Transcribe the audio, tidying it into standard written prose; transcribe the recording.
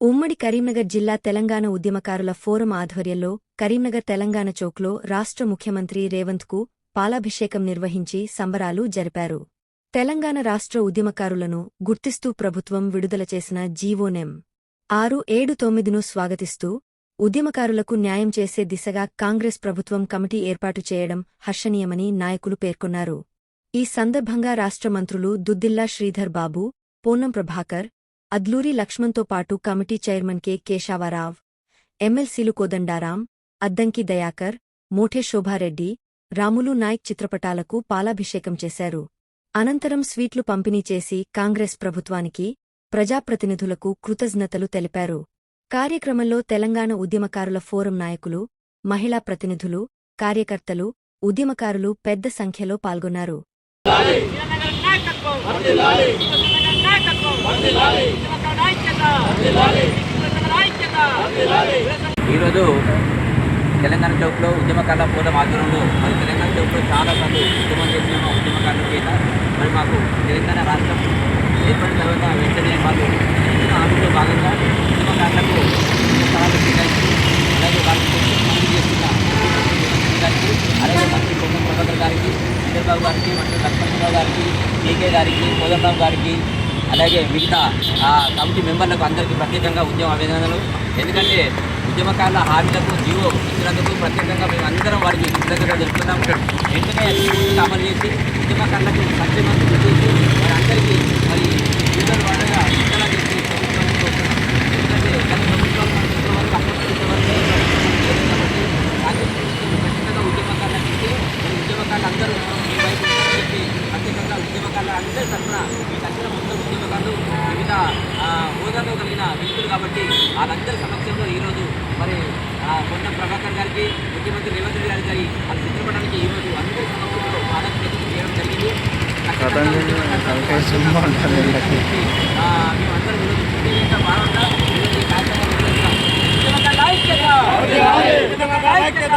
ఉమ్మడి కరీంనగర్ జిల్లా తెలంగాణ ఉద్యమకారుల ఫోరం ఆధ్వర్యంలో కరీంనగర్ తెలంగాణ చౌక్లో రాష్ట్ర ముఖ్యమంత్రి రేవంత్కు పాలాభిషేకం నిర్వహించి సంబరాలు జరిపారు. తెలంగాణ రాష్ట్ర ఉద్యమకారులను గుర్తిస్తూ ప్రభుత్వం విడుదల చేసిన జీవో నెం. 679ను స్వాగతిస్తూ ఉద్యమకారులకు న్యాయం చేసే దిశగా కాంగ్రెస్ ప్రభుత్వం కమిటీ ఏర్పాటు చేయడం హర్షణీయమని నాయకులు పేర్కొన్నారు. ఈ సందర్భంగా రాష్ట్ర మంత్రులు దుద్దిల్లా శ్రీధర్ బాబు, పొన్నం ప్రభాకర్, అద్లూరి లక్ష్మణ్తో పాటు కమిటీ చైర్మన్ కె. కేశవరావ్, ఎమ్మెల్సీలు కోదండారాం, అద్దంకి దయాకర్, మోఠే శోభారెడ్డి, రాములు నాయక్ చిత్రపటాలకు పాలాభిషేకం చేశారు. అనంతరం స్వీట్లు పంపిణీ చేసి కాంగ్రెస్ ప్రభుత్వానికి, ప్రజాప్రతినిధులకు కృతజ్ఞతలు తెలిపారు. కార్యక్రమంలో తెలంగాణ ఉద్యమకారుల ఫోరం నాయకులు, మహిళా ప్రతినిధులు, కార్యకర్తలు, ఉద్యమకారులు పెద్ద సంఖ్యలో పాల్గొన్నారు. ఈరోజు తెలంగాణ చౌక్లో ఉద్యమకారుల ఫోరం ఆధ్వర్యంలో మరి తెలంగాణ చౌక్లో చాలాసార్లు ఉద్యమం చేసిన మా ఉద్యమకారుల చేత మరి మాకు తెలంగాణ రాష్ట్రం ఏర్పడిన తర్వాత వెంటనే వాళ్ళు ఇచ్చిన హామీలో భాగంగా ఉద్యమకారులకు స్థలాలు కేటాయించి అలాగే వాళ్ళకి పనులు చేస్తున్న గారికి అలాగే మంత్రి పొన్నం ప్రభాకర్ గారికి, చంద్రబాబు గారికి, మంత్రి లక్ష్మణరావు గారికి, కేకే గారికి, కోదండరావు గారికి అలాగే మిగతా కమిటీ మెంబర్లకు అందరికీ ప్రత్యేకంగా ఉద్యమ అభినందనలు. ఎందుకంటే ఉద్యమకారుల హామీలకు జీవో ఇచ్చినందుకు ప్రత్యేకంగా మేము అందరం వారికి కృతజ్ఞతలు తెలుపుతున్నాము. వెంటనే అమలు చేసి ఉద్యమకారులకు సంక్షేమం చేసి మరి అందరికీ మరి లీడర్ వాడగా విడుదల చేసి ప్రభుత్వానికి వస్తున్నాం. ఎందుకంటే గత ప్రభుత్వం వరకు ఖచ్చితంగా ఉద్యమకారులకు ఇస్తే ఉద్యమకారులు అందరూ ఈ వైపు చెప్పి ప్రత్యేకంగా ఉద్యమకారుల అందరి తరఫున ఈ తక్షణ మొత్తం ఉద్యమకారులు వివిధ హోదాలో కలిగిన వ్యక్తులు కాబట్టి వాళ్ళందరి సమక్షంలో ఈరోజు మరి పొన్నం ప్రభాకర్ గారికి, ముఖ్యమంత్రి రేవంత్ రెడ్డి గారి వాళ్ళ చిత్రపటానికి ఈరోజు అందరి సమక్షంలో పాలాభిషేకం చేయడం జరిగింది. మేమందరం ఈరోజు పూర్తిగా భాగంగా ఈరోజు ఈ కార్యక్రమం నిర్వహిస్తాం. ఉద్యమకారుల ఐక్యత